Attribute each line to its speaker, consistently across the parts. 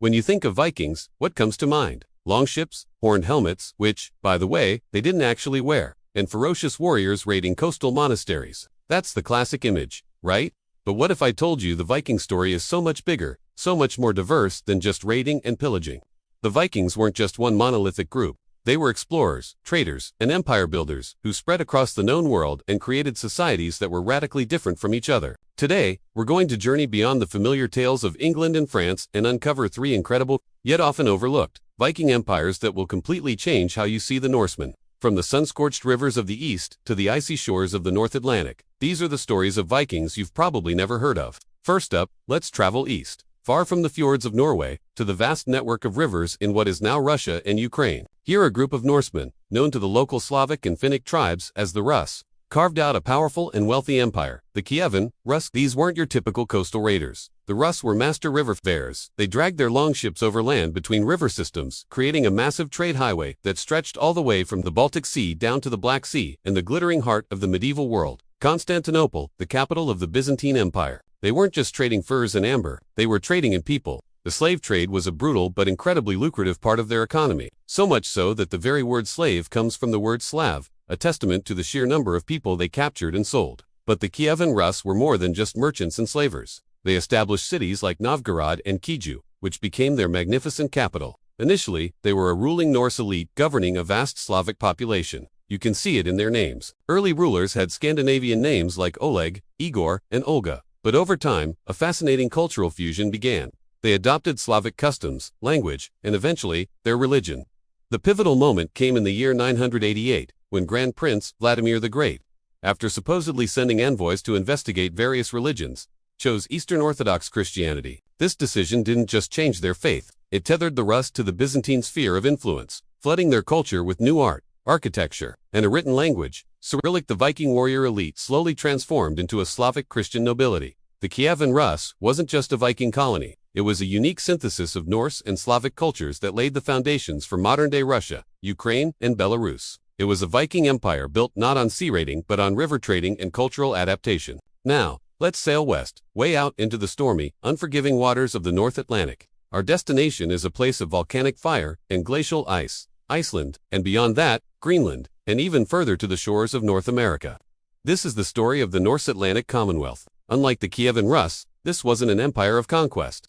Speaker 1: When you think of Vikings, what comes to mind? Long ships, horned helmets, which, by the way, they didn't actually wear, and ferocious warriors raiding coastal monasteries. That's the classic image, right? But what if I told you the Viking story is so much bigger, so much more diverse than just raiding and pillaging? The Vikings weren't just one monolithic group. They were explorers, traders, and empire builders who spread across the known world and created societies that were radically different from each other. Today, we're going to journey beyond the familiar tales of England and France and uncover three incredible, yet often overlooked, Viking empires that will completely change how you see the Norsemen. From the sun-scorched rivers of the East to the icy shores of the North Atlantic, these are the stories of Vikings you've probably never heard of. First up, let's travel east, far from the fjords of Norway, to the vast network of rivers in what is now Russia and Ukraine. Here a group of Norsemen, known to the local Slavic and Finnic tribes as the Rus, carved out a powerful and wealthy empire. The Kievan Rus. These weren't your typical coastal raiders. The Rus were master river bears. They dragged their longships over land between river systems, creating a massive trade highway that stretched all the way from the Baltic Sea down to the Black Sea and the glittering heart of the medieval world, Constantinople, the capital of the Byzantine Empire. They weren't just trading furs and amber, they were trading in people. The slave trade was a brutal but incredibly lucrative part of their economy, so much so that the very word slave comes from the word Slav, a testament to the sheer number of people they captured and sold. But the Kievan Rus were more than just merchants and slavers. They established cities like Novgorod and Kiju, which became their magnificent capital. Initially, they were a ruling Norse elite governing a vast Slavic population. You can see it in their names. Early rulers had Scandinavian names like Oleg, Igor, and Olga. But over time, a fascinating cultural fusion began. They adopted Slavic customs, language, and eventually, their religion. The pivotal moment came in the year 988, when Grand Prince Vladimir the Great, after supposedly sending envoys to investigate various religions, chose Eastern Orthodox Christianity. This decision didn't just change their faith, it tethered the Rus to the Byzantine sphere of influence, flooding their culture with new art, architecture, and a written language. Cyrillic, the Viking warrior elite, slowly transformed into a Slavic Christian nobility. The Kievan Rus wasn't just a Viking colony, it was a unique synthesis of Norse and Slavic cultures that laid the foundations for modern-day Russia, Ukraine, and Belarus. It was a Viking empire built not on sea raiding but on river trading and cultural adaptation. Now, let's sail west, way out into the stormy, unforgiving waters of the North Atlantic. Our destination is a place of volcanic fire and glacial ice, Iceland, and beyond that, Greenland, and even further to the shores of North America. This is the story of the Norse Atlantic Commonwealth. Unlike the Kievan Rus, this wasn't an empire of conquest.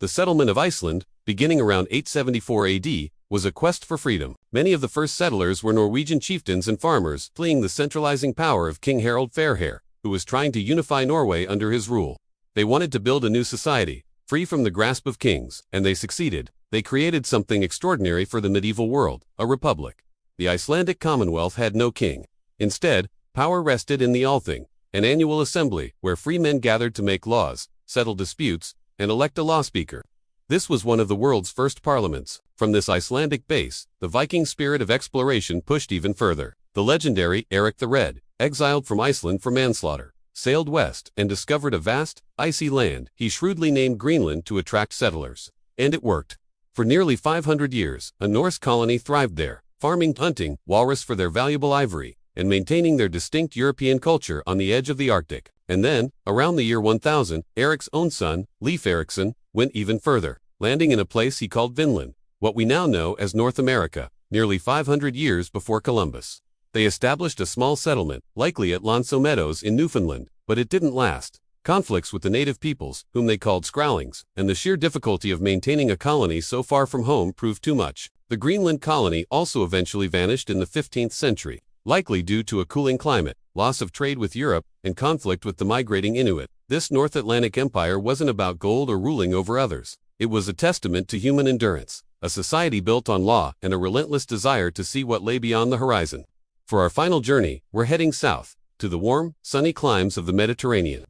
Speaker 1: The settlement of Iceland, beginning around 874 AD, was a quest for freedom. Many of the first settlers were Norwegian chieftains and farmers fleeing the centralizing power of King Harald Fairhair, who was trying to unify Norway under his rule. They wanted to build a new society, free from the grasp of kings, and they succeeded. They created something extraordinary for the medieval world, a republic. The Icelandic Commonwealth had no king. Instead, power rested in the Althing, an annual assembly where free men gathered to make laws, settle disputes, and elect a law speaker. This was one of the world's first parliaments. From this Icelandic base, the Viking spirit of exploration pushed even further. The legendary Eric the Red, exiled from Iceland for manslaughter, sailed west and discovered a vast, icy land he shrewdly named Greenland to attract settlers. And it worked. For nearly 500 years, a Norse colony thrived there, farming, hunting, walrus for their valuable ivory, and maintaining their distinct European culture on the edge of the Arctic. And then, around the year 1000, Eric's own son, Leif Erikson, went even further, landing in a place he called Vinland, what we now know as North America, nearly 500 years before Columbus. They established a small settlement, likely at Lonso Meadows in Newfoundland, but it didn't last. Conflicts with the native peoples, whom they called Scrowlings, and the sheer difficulty of maintaining a colony so far from home proved too much. The Greenland colony also eventually vanished in the 15th century, likely due to a cooling climate, loss of trade with Europe, and conflict with the migrating Inuit. This North Atlantic empire wasn't about gold or ruling over others. It was a testament to human endurance, a society built on law and a relentless desire to see what lay beyond the horizon. For our final journey, we're heading south, to the warm, sunny climes of the Mediterranean.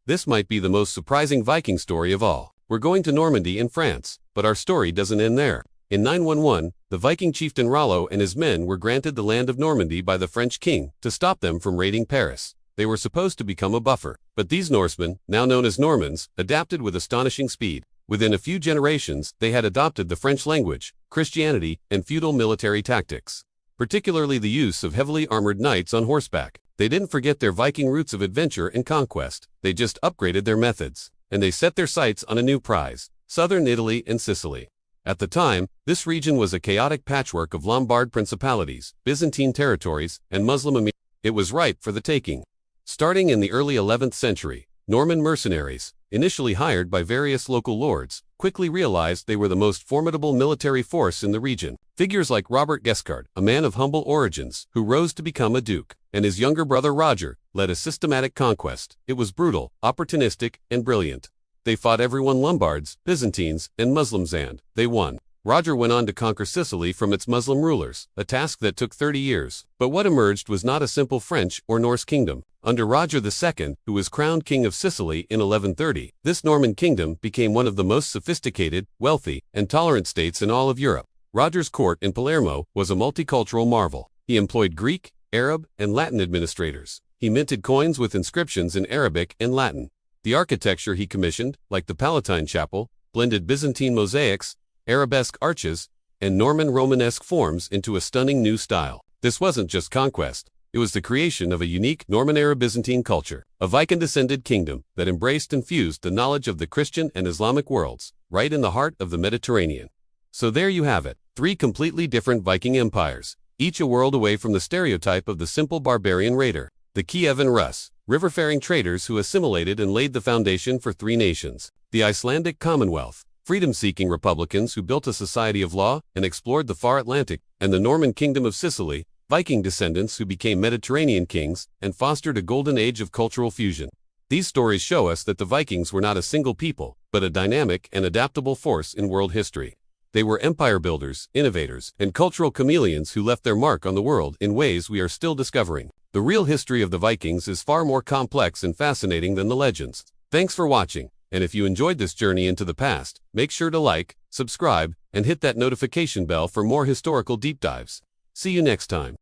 Speaker 1: This might be the most surprising Viking story of all. We're going to Normandy in France, but our story doesn't end there. In 911, the Viking chieftain Rollo and his men were granted the land of Normandy by the French king to stop them from raiding Paris. They were supposed to become a buffer, but these Norsemen, now known as Normans, adapted with astonishing speed. Within a few generations, they had adopted the French language, Christianity, and feudal military tactics, particularly the use of heavily armored knights on horseback. They didn't forget their Viking roots of adventure and conquest, they just upgraded their methods. And they set their sights on a new prize, southern Italy and Sicily. At the time, this region was a chaotic patchwork of Lombard principalities, Byzantine territories, and Muslim. It was ripe for the taking. Starting in the early 11th century, Norman mercenaries, initially hired by various local lords, quickly realized they were the most formidable military force in the region. Figures like Robert Guiscard, a man of humble origins, who rose to become a duke, and his younger brother Roger, led a systematic conquest. It was brutal, opportunistic, and brilliant. They fought everyone: Lombards, Byzantines, and Muslims, and they won. Roger went on to conquer Sicily from its Muslim rulers, a task that took 30 years. But what emerged was not a simple French or Norse kingdom. Under Roger II, who was crowned king of Sicily in 1130, this Norman kingdom became one of the most sophisticated, wealthy, and tolerant states in all of Europe. Roger's court in Palermo was a multicultural marvel. He employed Greek, Arab, and Latin administrators. He minted coins with inscriptions in Arabic and Latin. The architecture he commissioned, like the Palatine Chapel, blended Byzantine mosaics, arabesque arches, and Norman Romanesque forms into a stunning new style. This wasn't just conquest. It was the creation of a unique Norman-era Byzantine culture, a Viking-descended kingdom that embraced and fused the knowledge of the Christian and Islamic worlds, right in the heart of the Mediterranean. So there you have it, 3 completely different Viking empires, each a world away from the stereotype of the simple barbarian raider. The Kievan Rus, riverfaring traders who assimilated and laid the foundation for 3 nations. The Icelandic Commonwealth, freedom-seeking republicans who built a society of law and explored the far Atlantic. And the Norman Kingdom of Sicily, Viking descendants who became Mediterranean kings and fostered a golden age of cultural fusion. These stories show us that the Vikings were not a single people, but a dynamic and adaptable force in world history. They were empire builders, innovators, and cultural chameleons who left their mark on the world in ways we are still discovering. The real history of the Vikings is far more complex and fascinating than the legends. Thanks for watching, and if you enjoyed this journey into the past, make sure to like, subscribe, and hit that notification bell for more historical deep dives. See you next time.